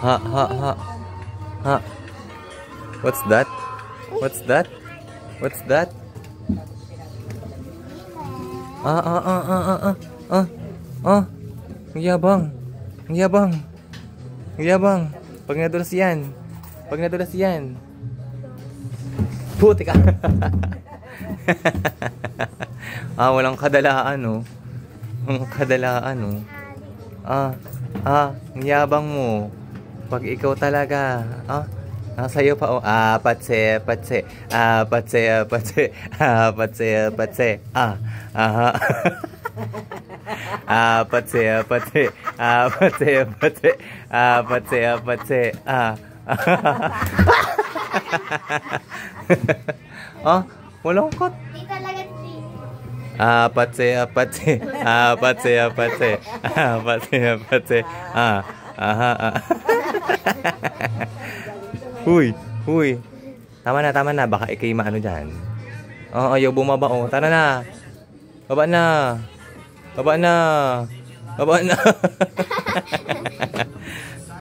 Ha. Ha. What's that? What's that? What's that? Ang yabang. Ang yabang. Ang yabang. Pag nadulas yan. Pag nadulas yan. Puti ka. Walang kadalaan, oh. Walang kadalaan, oh. Ang yabang mo. Pag ikaw talaga. Sa'yo pa, oh. Patse. Patse. Patse. Walang cut. Patse. Huy. Tama na. Baka ikay maano dyan. Ayaw bumaba, oh. Tara na. Baba na.